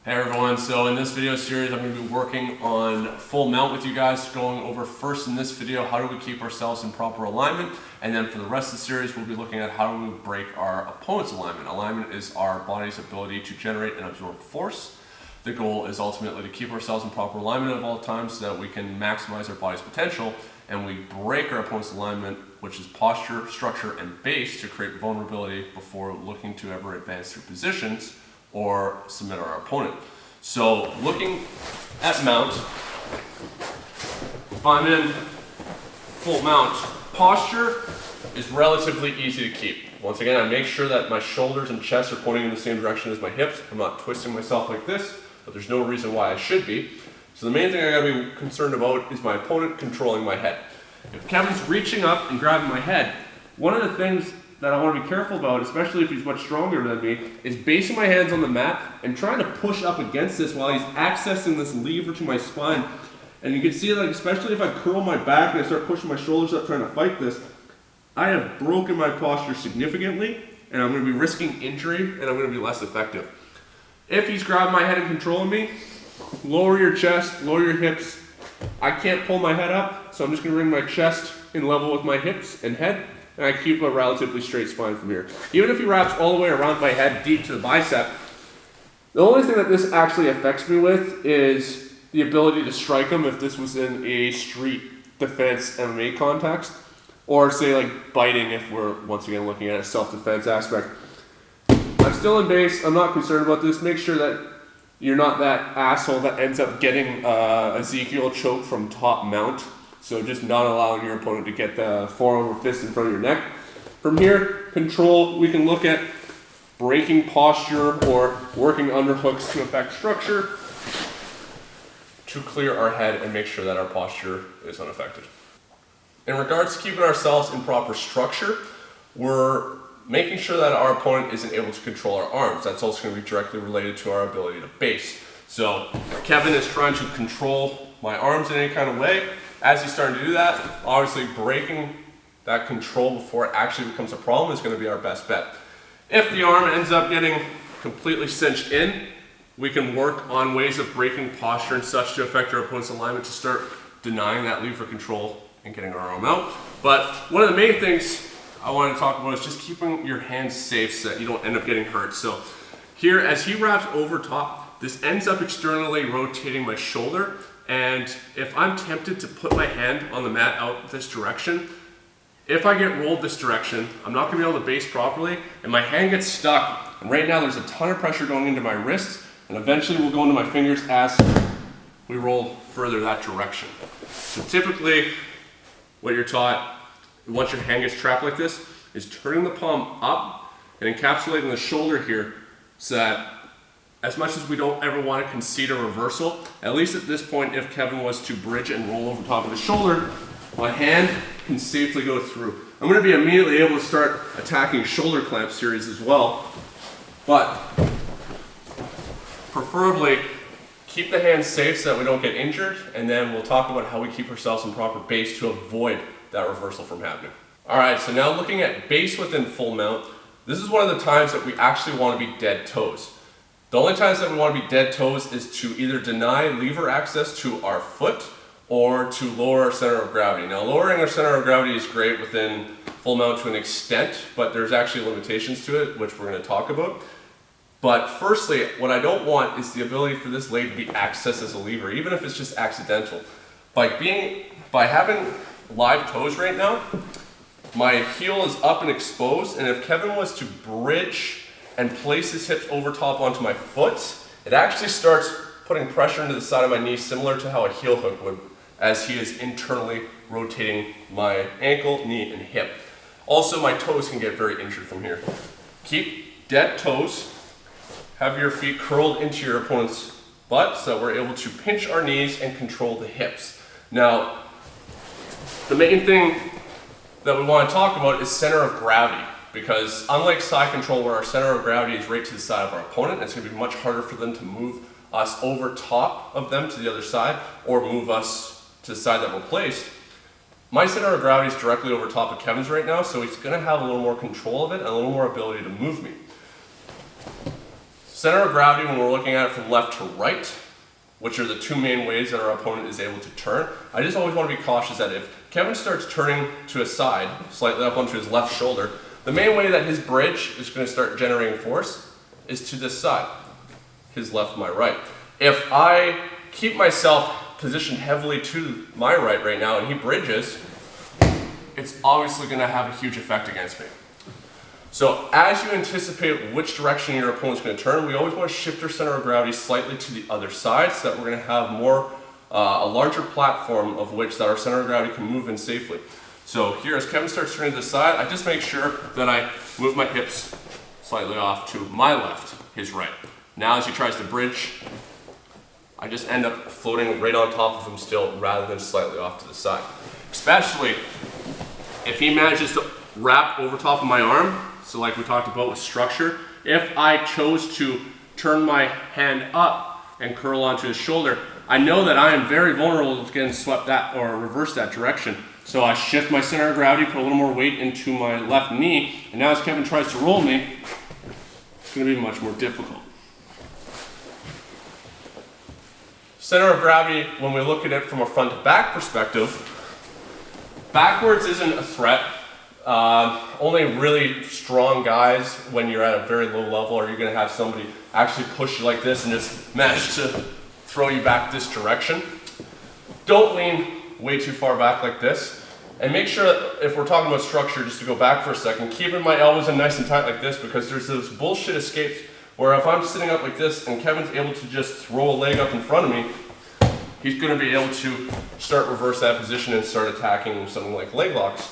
Hey everyone, so in this video series I'm going to be working on full mount with you guys, going over first in this video how do we keep ourselves in proper alignment, and then for the rest of the series we'll be looking at how do we break our opponent's alignment. Alignment is our body's ability to generate and absorb force. The goal is ultimately to keep ourselves in proper alignment at all times so that we can maximize our body's potential, and we break our opponent's alignment, which is posture, structure, and base, to create vulnerability before looking to ever advance through positions or submit our opponent. So looking at mount, if I'm in full mount, posture is relatively easy to keep. Once again, I make sure that my shoulders and chest are pointing in the same direction as my hips. I'm not twisting myself like this, but there's no reason why I should be. So the main thing I gotta be concerned about is my opponent controlling my head. If Kevin's reaching up and grabbing my head, one of the things that I want to be careful about, especially if he's much stronger than me, is basing my hands on the mat and trying to push up against this while he's accessing this lever to my spine. And you can see, like, especially if I curl my back and I start pushing my shoulders up trying to fight this, I have broken my posture significantly, and I'm going to be risking injury, and I'm going to be less effective. If he's grabbing my head and controlling me, lower your chest, lower your hips. I can't pull my head up, so I'm just going to bring my chest in level with my hips and head, and I keep a relatively straight spine from here. Even if he wraps all the way around my head deep to the bicep, the only thing that this actually affects me with is the ability to strike him if this was in a street defense MMA context, or say like biting if we're once again looking at a self-defense aspect. I'm still in base, I'm not concerned about this. Make sure that you're not that asshole that ends up getting Ezekiel choke from top mount. So just not allowing your opponent to get the forearm or fist in front of your neck. From here, control, we can look at breaking posture or working underhooks to affect structure to clear our head and make sure that our posture is unaffected. In regards to keeping ourselves in proper structure, we're making sure that our opponent isn't able to control our arms. That's also going to be directly related to our ability to base. So Kevin is trying to control my arms in any kind of way. As he's starting to do that, obviously breaking that control before it actually becomes a problem is going to be our best bet. If the arm ends up getting completely cinched in, we can work on ways of breaking posture and such to affect our opponent's alignment to start denying that lever control and getting our arm out. But one of the main things I want to talk about is just keeping your hands safe so that you don't end up getting hurt. So here, as he wraps over top, this ends up externally rotating my shoulder. And if I'm tempted to put my hand on the mat out this direction, if I get rolled this direction, I'm not going to be able to base properly, and my hand gets stuck. And right now there's a ton of pressure going into my wrists, and eventually will go into my fingers as we roll further that direction. So typically, what you're taught, once your hand gets trapped like this, is turning the palm up and encapsulating the shoulder here so that as much as we don't ever want to concede a reversal, at least at this point, if Kevin was to bridge and roll over top of his shoulder, my hand can safely go through. I'm going to be immediately able to start attacking shoulder clamp series as well, but preferably keep the hands safe so that we don't get injured, and then we'll talk about how we keep ourselves in proper base to avoid that reversal from happening. All right, so now looking at base within full mount, this is one of the times that we actually want to be dead toes. The only times that we want to be dead toes is to either deny lever access to our foot or to lower our center of gravity. Now, lowering our center of gravity is great within full mount to an extent, but there's actually limitations to it, which we're going to talk about. But firstly, what I don't want is the ability for this leg to be accessed as a lever, even if it's just accidental. By having live toes right now, my heel is up and exposed, and if Kevin was to bridge and place his hips over top onto my foot, it actually starts putting pressure into the side of my knee, similar to how a heel hook would, as he is internally rotating my ankle, knee, and hip. Also, my toes can get very injured from here. Keep dead toes. Have your feet curled into your opponent's butt so that we're able to pinch our knees and control the hips. Now, the main thing that we want to talk about is center of gravity. Because unlike side control, where our center of gravity is right to the side of our opponent, it's going to be much harder for them to move us over top of them to the other side, or move us to the side that we're placed. My center of gravity is directly over top of Kevin's right now, so he's going to have a little more control of it and a little more ability to move me. Center of gravity, when we're looking at it from left to right, which are the two main ways that our opponent is able to turn, I just always want to be cautious that if Kevin starts turning to his side, slightly up onto his left shoulder, the main way that his bridge is going to start generating force is to this side, his left, my right. If I keep myself positioned heavily to my right now and he bridges, it's obviously going to have a huge effect against me. So as you anticipate which direction your opponent's going to turn, we always want to shift our center of gravity slightly to the other side so that we're going to have a larger platform of which that our center of gravity can move in safely. So here, as Kevin starts turning to the side, I just make sure that I move my hips slightly off to my left, his right. Now as he tries to bridge, I just end up floating right on top of him still rather than slightly off to the side. Especially if he manages to wrap over top of my arm, so like we talked about with structure, if I chose to turn my hand up and curl onto his shoulder, I know that I am very vulnerable to getting swept that or reverse that direction. So I shift my center of gravity, put a little more weight into my left knee, and now as Kevin tries to roll me, it's going to be much more difficult. Center of gravity, when we look at it from a front to back perspective, backwards isn't a threat. Only really strong guys, when you're at a very low level, are you going to have somebody actually push you like this and just manage to throw you back this direction. Don't lean way too far back like this. And make sure that if we're talking about structure, just to go back for a second, keeping my elbows in nice and tight like this, because there's those bullshit escapes where if I'm sitting up like this and Kevin's able to just throw a leg up in front of me, he's going to be able to start reverse that position and start attacking something like leg locks.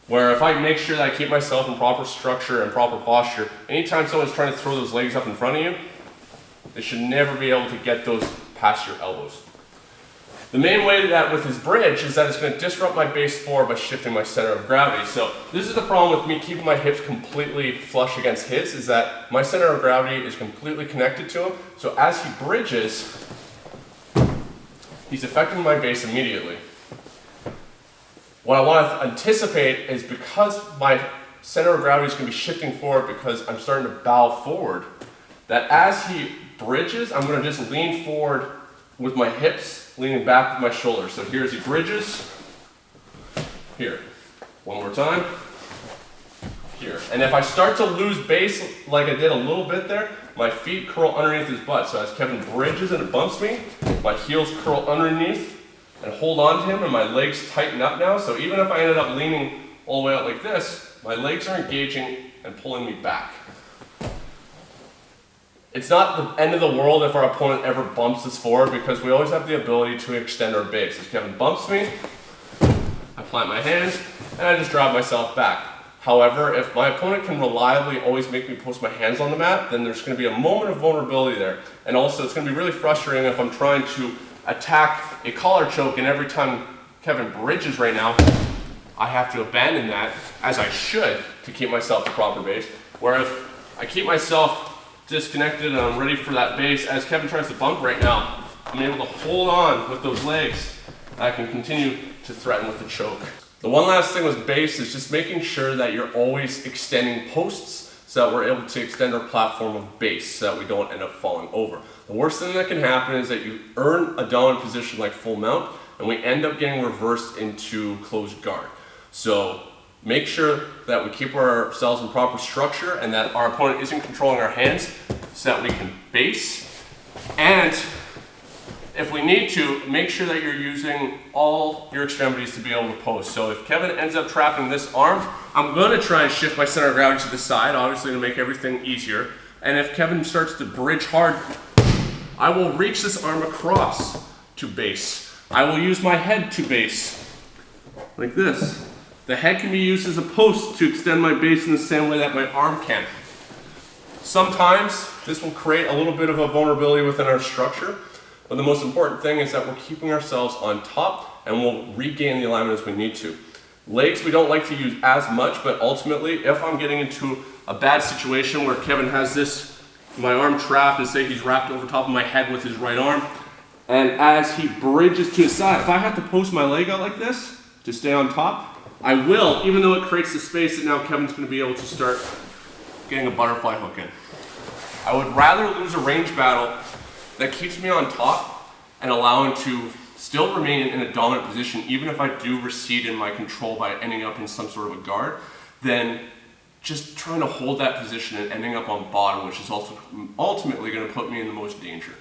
Where if I make sure that I keep myself in proper structure and proper posture, anytime someone's trying to throw those legs up in front of you, they should never be able to get those past your elbows. The main way that with his bridge is that it's going to disrupt my base forward by shifting my center of gravity. So this is the problem with me keeping my hips completely flush against his, is that my center of gravity is completely connected to him. So as he bridges, he's affecting my base immediately. What I want to anticipate is because my center of gravity is going to be shifting forward because I'm starting to bow forward, that as he bridges, I'm going to just lean forward with my hips, leaning back with my shoulders. So here as he bridges, here. One more time, here. And if I start to lose base like I did a little bit there, my feet curl underneath his butt. So as Kevin bridges and it bumps me, my heels curl underneath and hold on to him, and my legs tighten up now. So even if I ended up leaning all the way out like this, my legs are engaging and pulling me back. It's not the end of the world if our opponent ever bumps us forward, because we always have the ability to extend our base. As Kevin bumps me, I plant my hands and I just drop myself back. However, if my opponent can reliably always make me post my hands on the mat, then there's going to be a moment of vulnerability there. And also it's going to be really frustrating if I'm trying to attack a collar choke and every time Kevin bridges right now, I have to abandon that, as I should, to keep myself the proper base. Where if I keep myself disconnected and I'm ready for that base, as Kevin tries to bump right now, I'm able to hold on with those legs. I can continue to threaten with the choke. The one last thing with base is just making sure that you're always extending posts so that we're able to extend our platform of base so that we don't end up falling over. The worst thing that can happen is that you earn a dominant position like full mount and we end up getting reversed into closed guard. So make sure that we keep ourselves in proper structure and that our opponent isn't controlling our hands so that we can base. And if we need to, make sure that you're using all your extremities to be able to post. So if Kevin ends up trapping this arm, I'm going to try and shift my center of gravity to the side, obviously to make everything easier. And if Kevin starts to bridge hard, I will reach this arm across to base. I will use my head to base, like this. The head can be used as a post to extend my base in the same way that my arm can. Sometimes this will create a little bit of a vulnerability within our structure, but the most important thing is that we're keeping ourselves on top and we'll regain the alignment as we need to. Legs we don't like to use as much, but ultimately if I'm getting into a bad situation where Kevin has this, my arm trapped, and say he's wrapped over top of my head with his right arm, and as he bridges to his side, if I have to post my leg out like this to stay on top, I will, even though it creates the space that now Kevin's going to be able to start getting a butterfly hook in. I would rather lose a range battle that keeps me on top and allowing to still remain in a dominant position, even if I do recede in my control by ending up in some sort of a guard, than just trying to hold that position and ending up on bottom, which is also ultimately going to put me in the most danger.